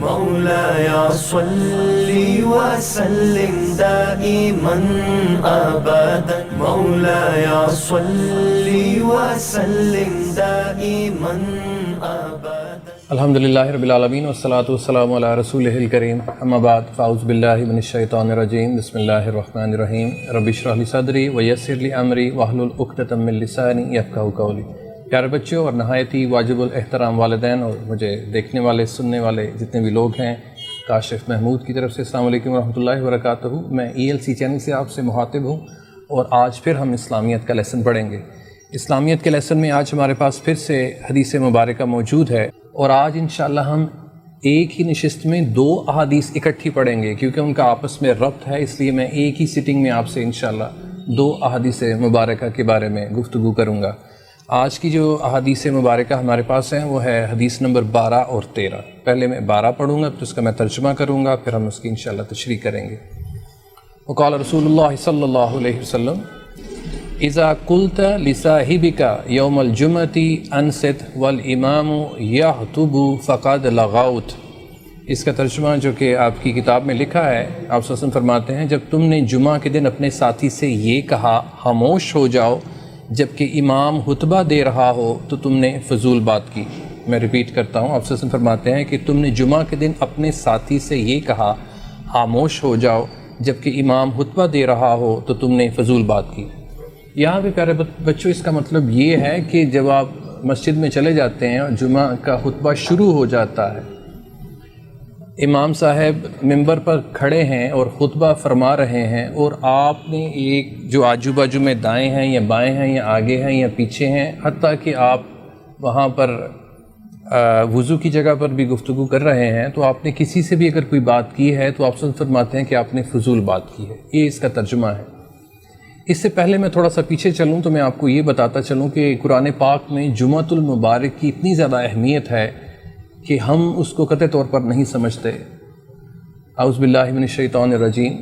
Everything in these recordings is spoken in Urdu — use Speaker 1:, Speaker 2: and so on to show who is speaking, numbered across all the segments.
Speaker 1: مولاي صل وسلم دائما أبدا مولاي صل وسلم دائما أبدا
Speaker 2: الحمدللہ رب العالمین والصلاة والسلام علی رسولہ الکریم اما بعد فاعوذ باللہ من الشیطان الرجیم بسم اللہ الرحمن الرحیم رب اشرح لی صدری ویسر لی امری واحلل عقدۃ من لسانی یفقہوا قولی۔ پیارے بچوں اور نہایت ہی واجب الاحترام والدین اور مجھے دیکھنے والے سننے والے جتنے بھی لوگ ہیں، کاشف محمود کی طرف سے السلام علیکم ورحمۃ اللہ وبرکاتہ۔ میں ELC چینل سے آپ سے مخاطب ہوں اور آج پھر ہم اسلامیت کا لیسن پڑھیں گے۔ اسلامیت کے لیسن میں آج ہمارے پاس پھر سے حدیث مبارکہ موجود ہے اور آج انشاءاللہ ہم ایک ہی نشست میں 2 احادیث اکٹھی پڑھیں گے کیونکہ ان کا آپس میں ربط ہے، اس لیے میں ایک ہی سٹنگ میں آپ سے انشاءاللہ 2 احادیث مبارکہ کے بارے میں گفتگو کروں گا۔ آج کی جو احادیث مبارکہ ہمارے پاس ہیں وہ ہے حدیث نمبر 12 اور 13۔ پہلے میں 12 پڑھوں گا، پھر اس کا میں ترجمہ کروں گا، پھر ہم اس کی انشاءاللہ تشریح کریں گے۔ وقال رسول اللہ صلی اللہ علیہ وسلم اذا قلت لصاحبك یوم الجمعۃ انصت والامام یخطب فقد لغوت۔ اس کا ترجمہ جو کہ آپ کی کتاب میں لکھا ہے، آپ صلی اللہ علیہ وسلم فرماتے ہیں جب تم نے جمعہ کے دن اپنے ساتھی سے یہ کہا خاموش ہو جاؤ جبکہ امام خطبہ دے رہا ہو تو تم نے فضول بات کی۔ میں ریپیٹ کرتا ہوں، آپ صلی اللہ علیہ وسلم فرماتے ہیں کہ تم نے جمعہ کے دن اپنے ساتھی سے یہ کہا خاموش ہو جاؤ جبکہ امام خطبہ دے رہا ہو تو تم نے فضول بات کی۔ یہاں بھی پیارے بچوں اس کا مطلب یہ ہے کہ جب آپ مسجد میں چلے جاتے ہیں اور جمعہ کا خطبہ شروع ہو جاتا ہے، امام صاحب ممبر پر کھڑے ہیں اور خطبہ فرما رہے ہیں اور آپ نے ایک جو آجو باجو میں دائیں ہیں یا بائیں ہیں یا آگے ہیں یا پیچھے ہیں، حتیٰ کہ آپ وہاں پر وضو کی جگہ پر بھی گفتگو کر رہے ہیں، تو آپ نے کسی سے بھی اگر کوئی بات کی ہے تو آپ فرماتے ہیں کہ آپ نے فضول بات کی ہے۔ یہ اس کا ترجمہ ہے۔ اس سے پہلے میں تھوڑا سا پیچھے چلوں تو میں آپ کو یہ بتاتا چلوں کہ قرآن پاک میں جمعۃ المبارک کی اتنی زیادہ اہمیت ہے کہ ہم اس کو قطعی طور پر نہیں سمجھتے۔ اعوذ باللہ من الشیطان الرجیم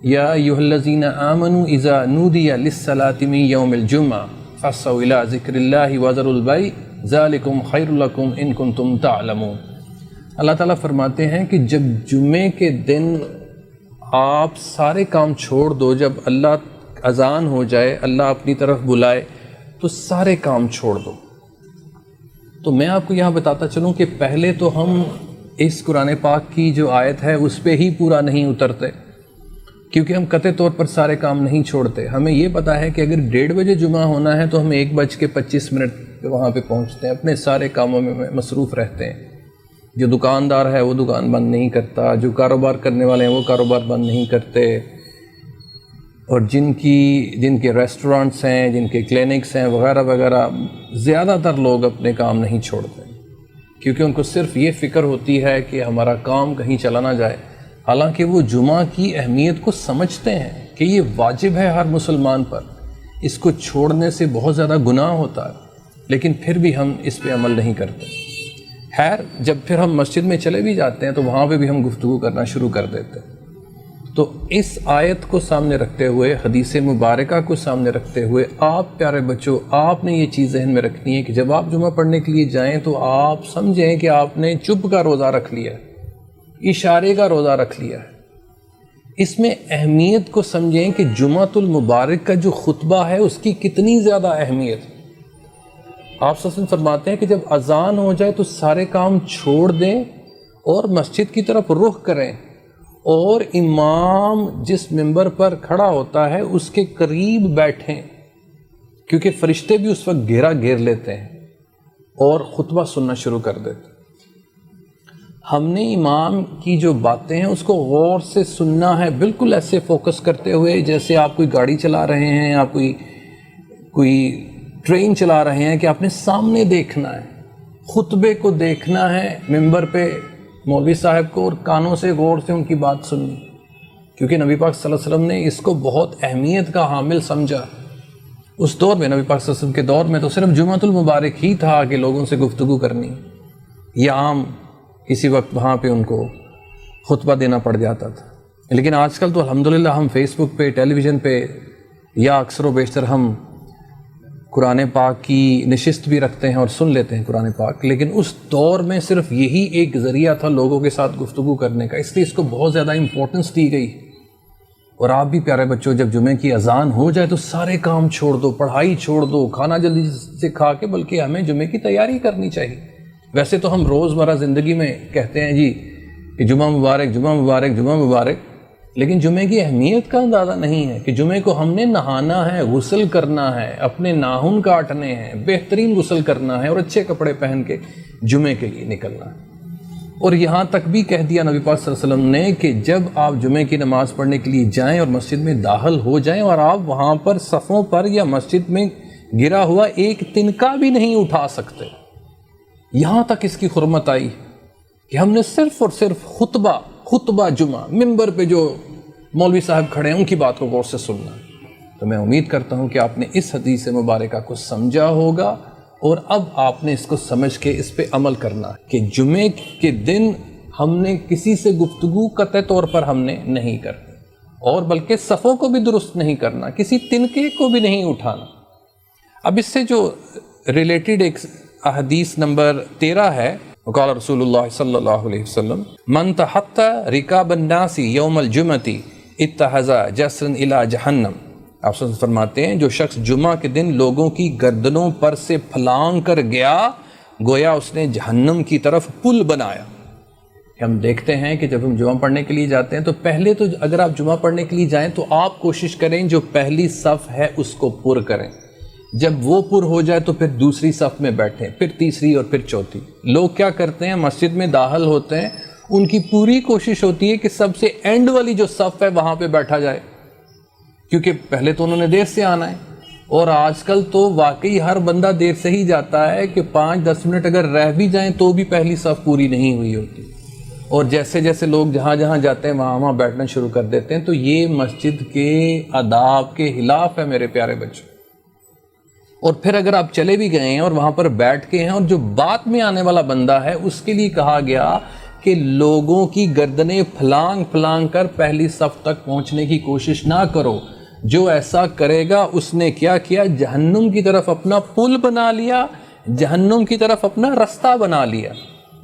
Speaker 2: یا ایھا الذین آمنوا اذا نودی للصلاۃ من یوم الجمعہ فاسعوا الی ذکر اللہ وذروا البیع ذلکم خیر لکم ان کنتم تعلمون۔ اللہ تعالیٰ فرماتے ہیں کہ جب جمعے کے دن آپ سارے کام چھوڑ دو، جب اللہ اذان ہو جائے، اللہ اپنی طرف بلائے تو سارے کام چھوڑ دو۔ تو میں آپ کو یہاں بتاتا چلوں کہ پہلے تو ہم اس قرآن پاک کی جو آیت ہے اس پہ ہی پورا نہیں اترتے کیونکہ ہم قطعی طور پر سارے کام نہیں چھوڑتے۔ ہمیں یہ پتہ ہے کہ اگر 1:30 بجے جمعہ ہونا ہے تو ہم 1:25 پہ وہاں پہ پہنچتے ہیں، اپنے سارے کاموں میں مصروف رہتے ہیں۔ جو دکاندار ہے وہ دکان بند نہیں کرتا، جو کاروبار کرنے والے ہیں وہ کاروبار بند نہیں کرتے، اور جن کے ریسٹورانٹس ہیں، جن کے کلینکس ہیں وغیرہ وغیرہ، زیادہ تر لوگ اپنے کام نہیں چھوڑتے کیونکہ ان کو صرف یہ فکر ہوتی ہے کہ ہمارا کام کہیں چلا نہ جائے، حالانکہ وہ جمعہ کی اہمیت کو سمجھتے ہیں کہ یہ واجب ہے ہر مسلمان پر، اس کو چھوڑنے سے بہت زیادہ گناہ ہوتا ہے، لیکن پھر بھی ہم اس پہ عمل نہیں کرتے۔ خیر، جب پھر ہم مسجد میں چلے بھی جاتے ہیں تو وہاں پہ بھی ہم گفتگو کرنا شروع کر دیتے ہیں۔ تو اس آیت کو سامنے رکھتے ہوئے، حدیث مبارکہ کو سامنے رکھتے ہوئے، آپ پیارے بچوں، آپ نے یہ چیز ذہن میں رکھنی ہے کہ جب آپ جمعہ پڑھنے کے لیے جائیں تو آپ سمجھیں کہ آپ نے چپ کا روزہ رکھ لیا ہے، اشارے کا روزہ رکھ لیا ہے۔ اس میں اہمیت کو سمجھیں کہ جمعۃ المبارک کا جو خطبہ ہے اس کی کتنی زیادہ اہمیت۔ آپ صلی اللہ علیہ وسلم فرماتے ہیں کہ جب اذان ہو جائے تو سارے کام چھوڑ دیں اور مسجد کی طرف رخ کریں، اور امام جس ممبر پر کھڑا ہوتا ہے اس کے قریب بیٹھیں کیونکہ فرشتے بھی اس وقت گھیر لیتے ہیں اور خطبہ سننا شروع کر دیتے ہیں۔ ہم نے امام کی جو باتیں ہیں اس کو غور سے سننا ہے، بالکل ایسے فوکس کرتے ہوئے جیسے آپ کوئی گاڑی چلا رہے ہیں، آپ کوئی ٹرین چلا رہے ہیں، کہ آپ نے سامنے دیکھنا ہے، خطبے کو دیکھنا ہے، ممبر پہ مولوی صاحب کو، اور کانوں سے غور سے ان کی بات سننی، کیونکہ نبی پاک صلی اللہ علیہ وسلم نے اس کو بہت اہمیت کا حامل سمجھا۔ اس دور میں، نبی پاک صلی اللہ علیہ وسلم کے دور میں تو صرف جمعۃ المبارک ہی تھا کہ لوگوں سے گفتگو کرنی، یا عام کسی وقت وہاں پہ ان کو خطبہ دینا پڑ جاتا تھا۔ لیکن آج کل تو الحمدللہ ہم فیس بک پہ، ٹیلی ویژن پہ، یا اکثر و بیشتر ہم قرآن پاک کی نشست بھی رکھتے ہیں اور سن لیتے ہیں قرآن پاک، لیکن اس دور میں صرف یہی ایک ذریعہ تھا لوگوں کے ساتھ گفتگو کرنے کا، اس لیے اس کو بہت زیادہ امپورٹنس دی گئی۔ اور آپ بھی پیارے بچوں، جب جمعے کی اذان ہو جائے تو سارے کام چھوڑ دو، پڑھائی چھوڑ دو، کھانا جلدی سے کھا کے، بلکہ ہمیں جمعے کی تیاری کرنی چاہیے۔ ویسے تو ہم روزمرہ زندگی میں کہتے ہیں جی کہ جمعہ مبارک، جمعہ مبارک، جمعہ مبارک، لیکن جمعے کی اہمیت کا اندازہ نہیں ہے کہ جمعے کو ہم نے نہانا ہے، غسل کرنا ہے، اپنے ناخن کاٹنے ہیں، بہترین غسل کرنا ہے اور اچھے کپڑے پہن کے جمعے کے لیے نکلنا ہے۔ اور یہاں تک بھی کہہ دیا نبی پاک صلی اللہ علیہ وسلم نے کہ جب آپ جمعے کی نماز پڑھنے کے لیے جائیں اور مسجد میں داخل ہو جائیں اور آپ وہاں پر صفوں پر یا مسجد میں گرا ہوا ایک تنکا بھی نہیں اٹھا سکتے۔ یہاں تک اس کی حرمت آئی کہ ہم نے صرف اور صرف خطبہ جمعہ ممبر پہ جو مولوی صاحب کھڑے ہیں ان کی بات کو غور سے سننا۔ تو میں امید کرتا ہوں کہ آپ نے اس حدیث مبارکہ کو سمجھا ہوگا اور اب آپ نے اس کو سمجھ کے اس پہ عمل کرنا کہ جمعے کے دن ہم نے کسی سے گفتگو قطعی طور پر ہم نے نہیں کرنی، اور بلکہ صفوں کو بھی درست نہیں کرنا، کسی تنکے کو بھی نہیں اٹھانا۔ اب اس سے جو ریلیٹڈ ایک حدیث نمبر 13 ہے، وقال رسول اللہ صلی اللہ علیہ وسلم من تحتی رکاب الناس یوم الجمعۃ اتخذ جسرا الی جہنم۔ آپ سے فرماتے ہیں جو شخص جمعہ کے دن لوگوں کی گردنوں پر سے پھلانگ کر گیا گویا اس نے جہنم کی طرف پل بنایا۔ ہم دیکھتے ہیں کہ جب ہم جمعہ پڑھنے کے لیے جاتے ہیں تو پہلے تو اگر آپ جمعہ پڑھنے کے لیے جائیں تو آپ کوشش کریں جو پہلی صف ہے اس کو پر کریں، جب وہ پر ہو جائے تو پھر دوسری صف میں بیٹھیں، پھر تیسری اور پھر چوتھی۔ لوگ کیا کرتے ہیں، مسجد میں داخل ہوتے ہیں، ان کی پوری کوشش ہوتی ہے کہ سب سے اینڈ والی جو صف ہے وہاں پہ بیٹھا جائے، کیونکہ پہلے تو انہوں نے دیر سے آنا ہے۔ اور آج کل تو واقعی ہر بندہ دیر سے ہی جاتا ہے کہ 5-10 منٹ اگر رہ بھی جائیں تو بھی پہلی صف پوری نہیں ہوئی ہوتی، اور جیسے جیسے لوگ جہاں جہاں جاتے ہیں وہاں بیٹھنا شروع کر دیتے ہیں۔ تو یہ مسجد کے آداب کے خلاف ہے میرے پیارے بچوں۔ اور پھر اگر آپ چلے بھی گئے ہیں اور وہاں پر بیٹھ کے ہیں اور جو بعد میں آنے والا بندہ ہے اس کے لیے کہا گیا کہ لوگوں کی گردنیں پھلانگ کر پہلی صف تک پہنچنے کی کوشش نہ کرو، جو ایسا کرے گا اس نے کیا کیا، جہنم کی طرف اپنا پل بنا لیا، جہنم کی طرف اپنا رستہ بنا لیا۔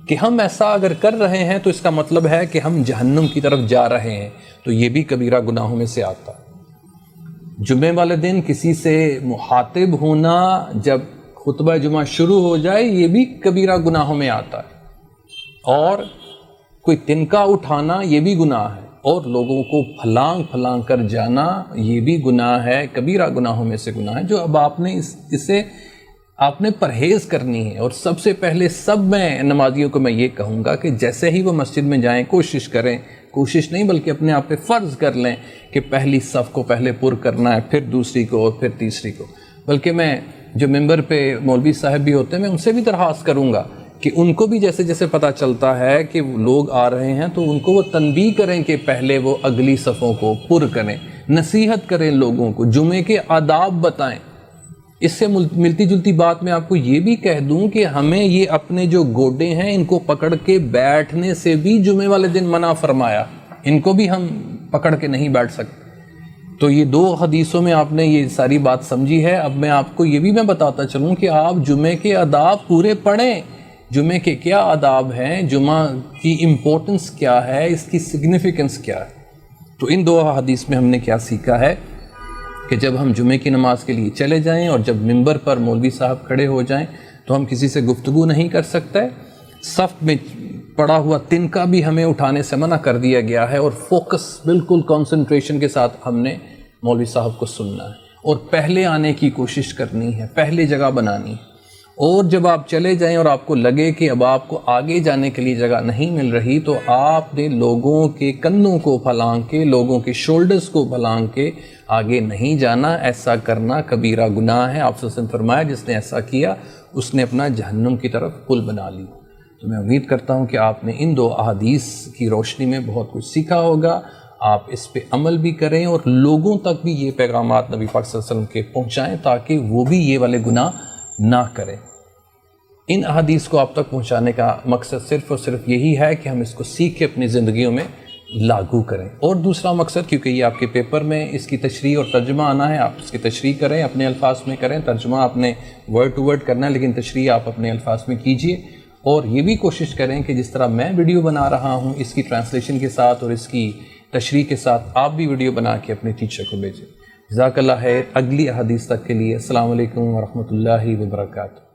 Speaker 2: کہ ہم ایسا اگر کر رہے ہیں تو اس کا مطلب ہے کہ ہم جہنم کی طرف جا رہے ہیں، تو یہ بھی کبیرہ گناہوں میں سے آتا ہے۔ جمعے والے دن کسی سے مخاطب ہونا جب خطبہ جمعہ شروع ہو جائے یہ بھی کبیرہ گناہوں میں آتا ہے، اور کوئی تنکا اٹھانا یہ بھی گناہ ہے، اور لوگوں کو پھلانگ کر جانا یہ بھی گناہ ہے، کبیرہ گناہوں میں سے گناہ ہے، جو اب آپ نے اسے آپ نے پرہیز کرنی ہے۔ اور سب سے پہلے سب میں نمازیوں کو میں یہ کہوں گا کہ جیسے ہی وہ مسجد میں جائیں کوشش کریں، کوشش نہیں بلکہ اپنے آپ پہ فرض کر لیں کہ پہلی صف کو پہلے پر کرنا ہے، پھر دوسری کو اور پھر تیسری کو۔ بلکہ میں جو ممبر پہ مولوی صاحب بھی ہوتے ہیں میں ان سے بھی درخواست کروں گا کہ ان کو بھی جیسے جیسے پتہ چلتا ہے کہ لوگ آ رہے ہیں تو ان کو وہ تنبیہ کریں کہ پہلے وہ اگلی صفوں کو پر کریں، نصیحت کریں لوگوں کو، جمعے کے آداب بتائیں۔ اس سے ملتی جلتی بات میں آپ کو یہ بھی کہہ دوں کہ ہمیں یہ اپنے جو گوڈے ہیں ان کو پکڑ کے بیٹھنے سے بھی جمعے والے دن منع فرمایا، ان کو بھی ہم پکڑ کے نہیں بیٹھ سکتے۔ تو یہ 2 حدیثوں میں آپ نے یہ ساری بات سمجھی ہے۔ اب میں آپ کو یہ بھی میں بتاتا چلوں کہ آپ جمعے کے آداب پورے پڑھیں، جمعے کے کیا آداب ہیں، جمعہ کی امپورٹنس کیا ہے، اس کی سگنیفیکنس کیا ہے۔ تو ان 2 حدیث میں ہم نے کیا سیکھا ہے کہ جب ہم جمعے کی نماز کے لیے چلے جائیں اور جب ممبر پر مولوی صاحب کھڑے ہو جائیں تو ہم کسی سے گفتگو نہیں کر سکتے، صف میں پڑا ہوا تنکا بھی ہمیں اٹھانے سے منع کر دیا گیا ہے، اور فوکس بالکل کنسنٹریشن کے ساتھ ہم نے مولوی صاحب کو سننا ہے اور پہلے آنے کی کوشش کرنی ہے، پہلے جگہ بنانی ہے۔ اور جب آپ چلے جائیں اور آپ کو لگے کہ اب آپ کو آگے جانے کے لیے جگہ نہیں مل رہی تو آپ نے لوگوں کے کندھوں کو پھلانگ کے، لوگوں کے شولڈرز کو پھلانگ کے آگے نہیں جانا۔ ایسا کرنا کبیرہ گناہ ہے۔ آپ سے فرمایا جس نے ایسا کیا اس نے اپنا جہنم کی طرف پل بنا لی۔ تو میں امید کرتا ہوں کہ آپ نے ان 2 احادیث کی روشنی میں بہت کچھ سیکھا ہوگا، آپ اس پہ عمل بھی کریں اور لوگوں تک بھی یہ پیغامات نبی پاک صلی اللہ علیہ وسلم کے پہنچائیں تاکہ وہ بھی یہ والے گناہ نہ کریں۔ ان احادیث کو آپ تک پہنچانے کا مقصد صرف اور صرف یہی ہے کہ ہم اس کو سیکھ کے اپنی زندگیوں میں لاگو کریں. اور دوسرا مقصد، کیونکہ یہ آپ کے پیپر میں اس کی تشریح اور ترجمہ آنا ہے، آپ اس کی تشریح کریں، اپنے الفاظ میں کریں، ترجمہ آپ نے ورڈ ٹو ورڈ کرنا ہے لیکن تشریح آپ اپنے الفاظ میں کیجئے. اور یہ بھی کوشش کریں کہ جس طرح میں ویڈیو بنا رہا ہوں اس کی ٹرانسلیشن کے ساتھ اور اس کی تشریح کے ساتھ، آپ بھی ویڈیو بنا کے اپنے ٹیچر کو بھیجیں. جزاک اللہ خیر. اگلی احادیث تک کے لیے السلام علیکم ورحمۃ اللہ وبرکاتہ.